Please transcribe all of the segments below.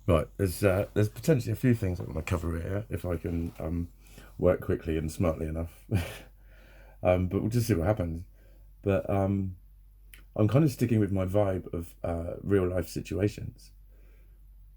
Right, there's potentially a few things I want to cover here if I can work quickly and smartly enough. But we'll just see what happens. But I'm kind of sticking with my vibe of real life situations,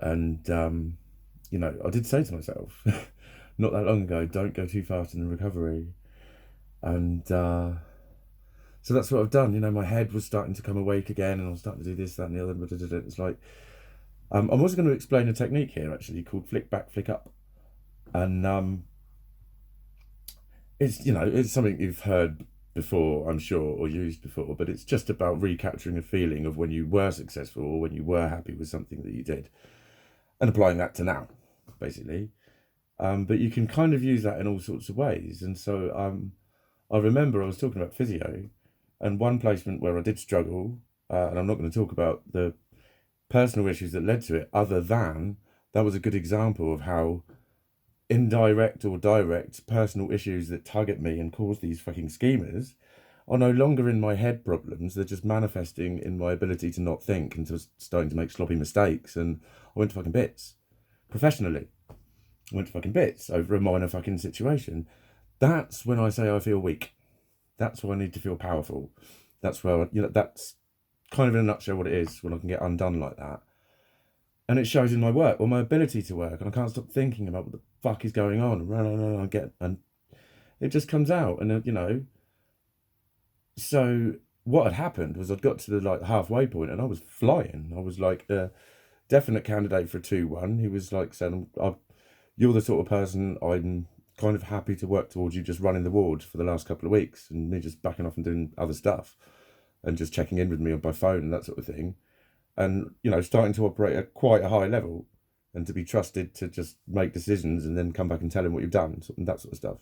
and I did say to myself not that long ago, don't go too fast in the recovery, and so that's what I've done. My head was starting to come awake again, and I was starting to do this, that, and the other. It's like I'm also going to explain a technique here actually called flick back, flick up, and it's something you've heard before, I'm sure, or used before, but it's just about recapturing a feeling of when you were successful or when you were happy with something that you did, and applying that to now, basically. But you can kind of use that in all sorts of ways, and so I remember I was talking about physio, and one placement where I did struggle, and I'm not going to talk about the personal issues that led to it, other than that was a good example of how indirect or direct personal issues that tug at me and cause these fucking schemas are no longer in my head problems. They're just manifesting in my ability to not think and to starting to make sloppy mistakes. And I went to fucking bits professionally. I went to fucking bits over a minor fucking situation. That's when I say I feel weak. That's when I need to feel powerful. That's where, that's kind of in a nutshell what it is when I can get undone like that. And it shows in my work or my ability to work. And I can't stop thinking about what the fuck is going on. And it just comes out. And, so what had happened was I'd got to the halfway point and I was flying. I was like a definite candidate for a 2-1. He was like saying, you're the sort of person I'm kind of happy to work towards you just running the ward for the last couple of weeks, and me just backing off and doing other stuff and just checking in with me by phone and that sort of thing. And, starting to operate at quite a high level and to be trusted to just make decisions and then come back and tell him what you've done and that sort of stuff.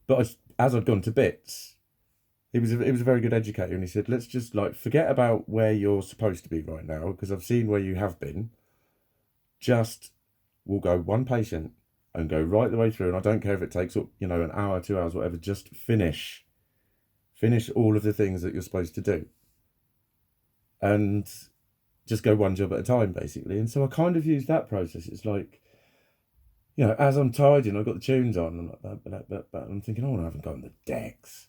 But as I'd gone to bits, he was a very good educator, and he said, let's just forget about where you're supposed to be right now, because I've seen where you have been. Just we'll go one patient and go right the way through, and I don't care if it takes up an hour, 2 hours, whatever. Just finish all of the things that you're supposed to do, and just go one job at a time, basically. And so I kind of use that process. It's like, as I'm tidying, I've got the tunes on, and I'm thinking, oh, I haven't gotten the decks.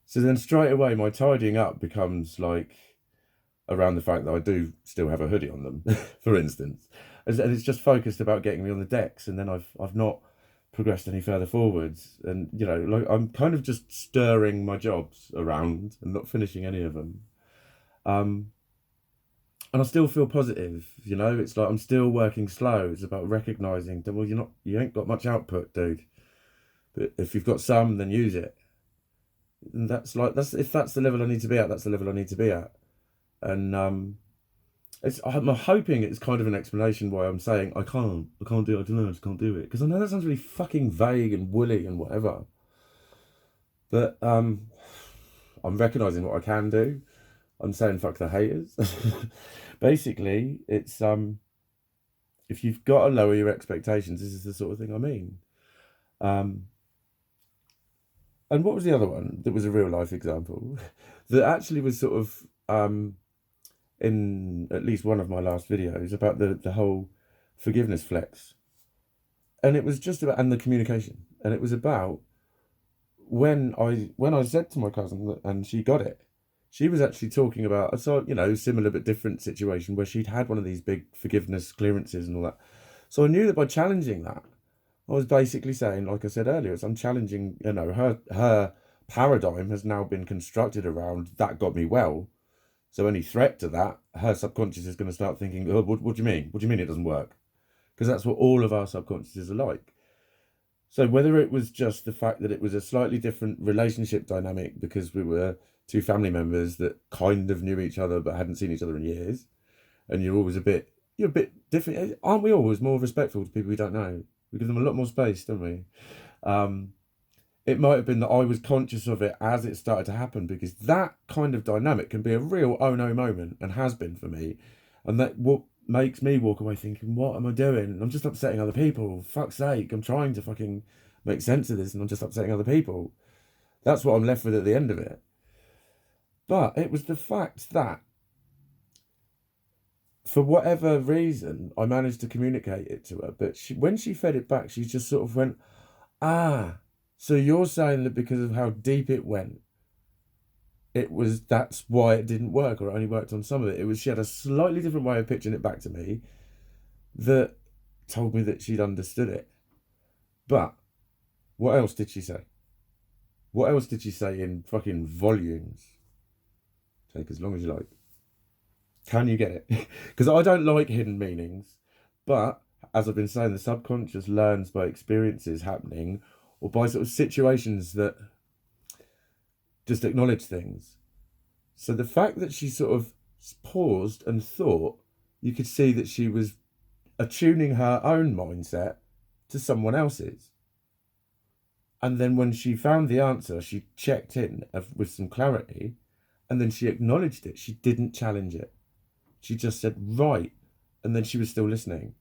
So then straight away, my tidying up becomes around the fact that I do still have a hoodie on them, for instance. And it's just focused about getting me on the decks, and then I've not progressed any further forwards. And, I'm kind of just stirring my jobs around and not finishing any of them. And I still feel positive, it's like I'm still working slow. It's about recognizing that, well, you ain't got much output, dude. But if you've got some, then use it. And if that's the level I need to be at, that's the level I need to be at. And I'm hoping it's kind of an explanation why I'm saying I can't do it, I don't know, I just can't do it. Because I know that sounds really fucking vague and woolly and whatever. But I'm recognizing what I can do. I'm saying fuck the haters. Basically, it's if you've got to lower your expectations, this is the sort of thing I mean. And what was the other one that was a real life example that actually was sort of in at least one of my last videos about the whole forgiveness flex, and it was just about, and the communication, and it was about when I said to my cousin and she got it. She was actually talking about a similar but different situation where she'd had one of these big forgiveness clearances and all that. So I knew that by challenging that, I was basically saying, like I said earlier, I'm challenging, her paradigm has now been constructed around that got me well. So any threat to that, her subconscious is going to start thinking, oh, what do you mean? What do you mean it doesn't work? Because that's what all of our subconsciouses are like. So whether it was just the fact that it was a slightly different relationship dynamic because we were two family members that kind of knew each other but hadn't seen each other in years, and you're a bit different. Aren't we always more respectful to people we don't know? We give them a lot more space, don't we? It might have been that I was conscious of it as it started to happen, because that kind of dynamic can be a real oh no moment, and has been for me. And that what makes me walk away thinking, what am I doing? I'm just upsetting other people. Fuck's sake, I'm trying to fucking make sense of this and I'm just upsetting other people. That's what I'm left with at the end of it. But it was the fact that for whatever reason, I managed to communicate it to her. But when she fed it back, she just sort of went, ah, so you're saying that because of how deep it went, that's why it didn't work, or it only worked on some of it. She had a slightly different way of pitching it back to me that told me that she'd understood it. But what else did she say? What else did she say in fucking volumes? Take as long as you like. Can you get it? Because I don't like hidden meanings, but as I've been saying, the subconscious learns by experiences happening or by sort of situations that just acknowledge things. So the fact that she sort of paused and thought, you could see that she was attuning her own mindset to someone else's. And then when she found the answer, she checked in with some clarity, and then she acknowledged it. She didn't challenge it. She just said, right. And then she was still listening.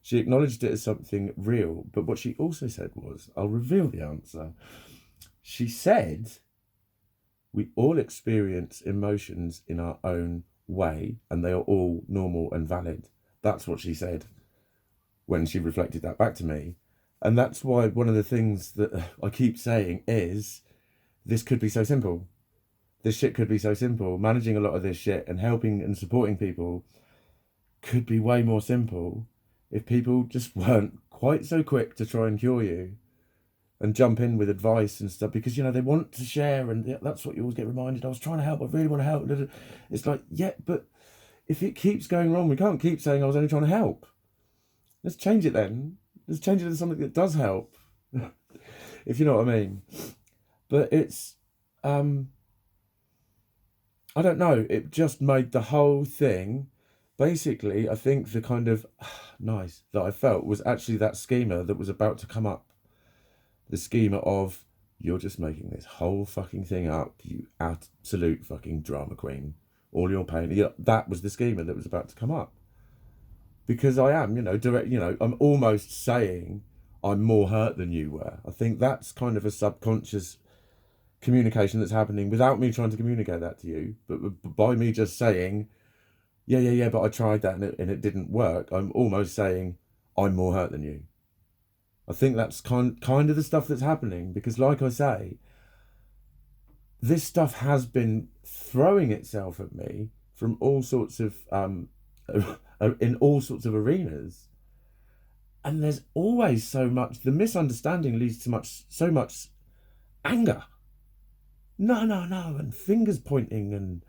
She acknowledged it as something real. But what she also said was, I'll reveal the answer. She said, we all experience emotions in our own way, and they are all normal and valid. That's what she said when she reflected that back to me. And that's why one of the things that I keep saying is, this could be so simple. This shit could be so simple. Managing a lot of this shit and helping and supporting people could be way more simple if people just weren't quite so quick to try and cure you and jump in with advice and stuff, because, they want to share, and that's what you always get reminded. I was trying to help. I really want to help. It's like, yeah, but if it keeps going wrong, we can't keep saying I was only trying to help. Let's change it then. Let's change it to something that does help, if you know what I mean. But it's, I don't know. It just made the whole thing, basically, I think the kind of nice that I felt was actually that schema that was about to come up. The schema of, you're just making this whole fucking thing up, you absolute fucking drama queen. All your pain. That was the schema that was about to come up. Because I am, I'm almost saying I'm more hurt than you were. I think that's kind of a subconscious communication that's happening without me trying to communicate that to you. But by me just saying, yeah, but I tried that and it didn't work, I'm almost saying I'm more hurt than you. I think that's kind of the stuff that's happening, because like I say, this stuff has been throwing itself at me from all sorts of, in all sorts of arenas. And there's always so much, the misunderstanding leads to so much anger. No, and fingers pointing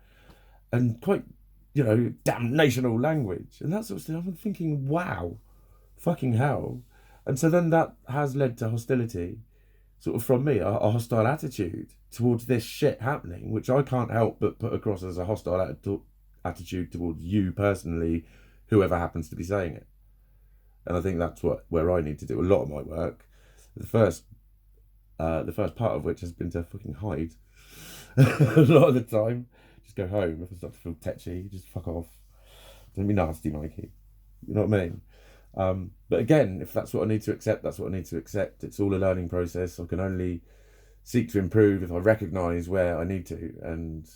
and quite, damnational language. And that sort of thing. I'm thinking, wow, fucking hell. And so then that has led to hostility, sort of from me, a hostile attitude towards this shit happening, which I can't help but put across as a hostile attitude towards you personally, whoever happens to be saying it. And I think that's where I need to do a lot of my work. The first part of which has been to fucking hide a lot of the time. Just go home if I start to feel tetchy. Just fuck off. Don't be nasty, Mikey. You know what I mean? But again, if that's what I need to accept, that's what I need to accept. It's all a learning process. I can only seek to improve if I recognise where I need to, and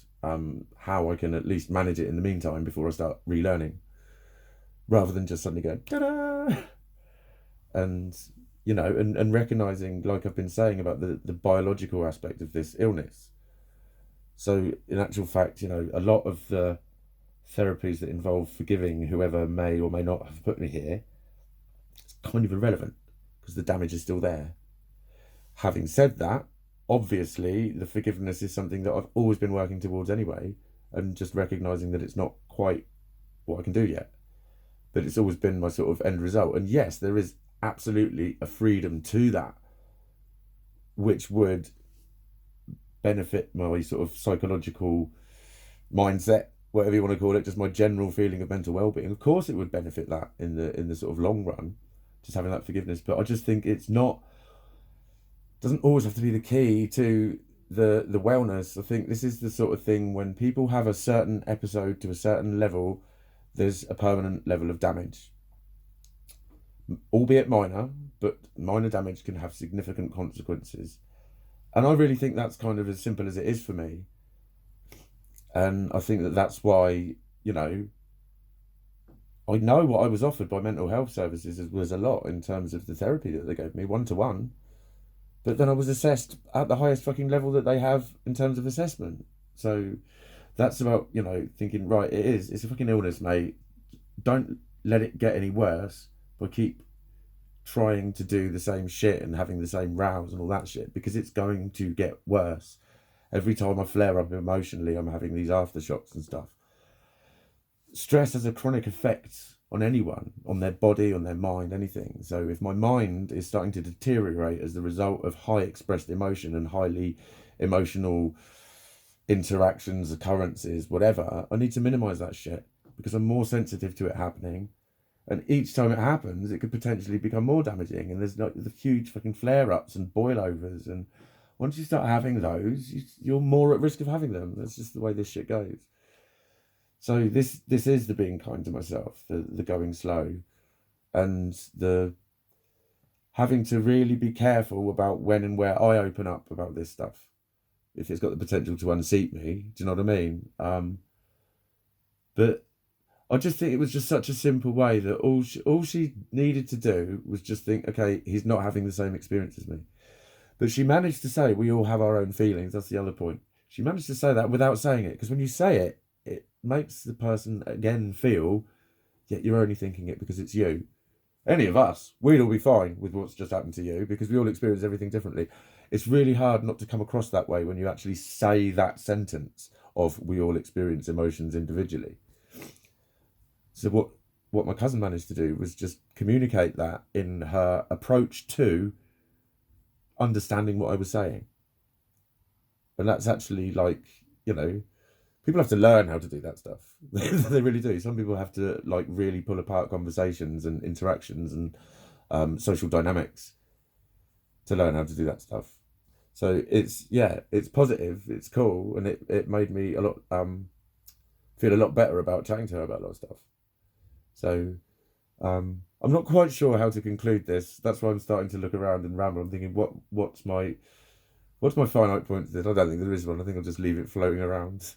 how I can at least manage it in the meantime before I start relearning, rather than just suddenly going ta-da. And and recognising, like I've been saying, about the biological aspect of this illness. So in actual fact, a lot of the therapies that involve forgiving whoever may or may not have put me here, it's kind of irrelevant because the damage is still there. Having said that, obviously the forgiveness is something that I've always been working towards anyway, and just recognising that it's not quite what I can do yet. But it's always been my sort of end result. And yes, there is absolutely a freedom to that, which would benefit my sort of psychological mindset, whatever you want to call it, just my general feeling of mental well-being. Of course it would benefit that in the sort of long run, just having that forgiveness. But I just think doesn't always have to be the key to the wellness. I think this is the sort of thing, when people have a certain episode to a certain level, there's a permanent level of damage, albeit minor, but minor damage can have significant consequences. And I really think that's kind of as simple as it is for me. And I think that's why, I know what I was offered by mental health services was a lot in terms of the therapy that they gave me, 1-to-1. But then I was assessed at the highest fucking level that they have in terms of assessment. So that's about, thinking, right, it's a fucking illness, mate. Don't let it get any worse, but keep trying to do the same shit and having the same rows and all that shit, because it's going to get worse. Every time I flare up emotionally, I'm having these aftershocks and stuff. Stress has a chronic effect on anyone, on their body, on their mind, anything. So if my mind is starting to deteriorate as the result of high expressed emotion and highly emotional interactions, occurrences, whatever, I need to minimize that shit because I'm more sensitive to it happening. And each time it happens, it could potentially become more damaging. And there's like the huge fucking flare ups and boil overs. And once you start having those, you're more at risk of having them. That's just the way this shit goes. So this is the being kind to myself, the going slow, and the having to really be careful about when and where I open up about this stuff, if it's got the potential to unseat me. Do you know what I mean? But I just think it was just such a simple way that all she needed to do was just think, okay, he's not having the same experience as me. But she managed to say we all have our own feelings. That's the other point. She managed to say that without saying it, because when you say it, it makes the person again feel, yeah, you're only thinking it because it's you. Any of us, we'd all be fine with what's just happened to you because we all experience everything differently. It's really hard not to come across that way when you actually say that sentence of we all experience emotions individually. So what my cousin managed to do was just communicate that in her approach to understanding what I was saying. And that's actually like, people have to learn how to do that stuff. They really do. Some people have to like really pull apart conversations and interactions and social dynamics to learn how to do that stuff. So it's positive, it's cool, and it made me a lot feel a lot better about chatting to her about a lot of stuff. So I'm not quite sure how to conclude this. That's why I'm starting to look around and ramble. I'm thinking, what's my finite point to this? I don't think there is one. I think I'll just leave it floating around.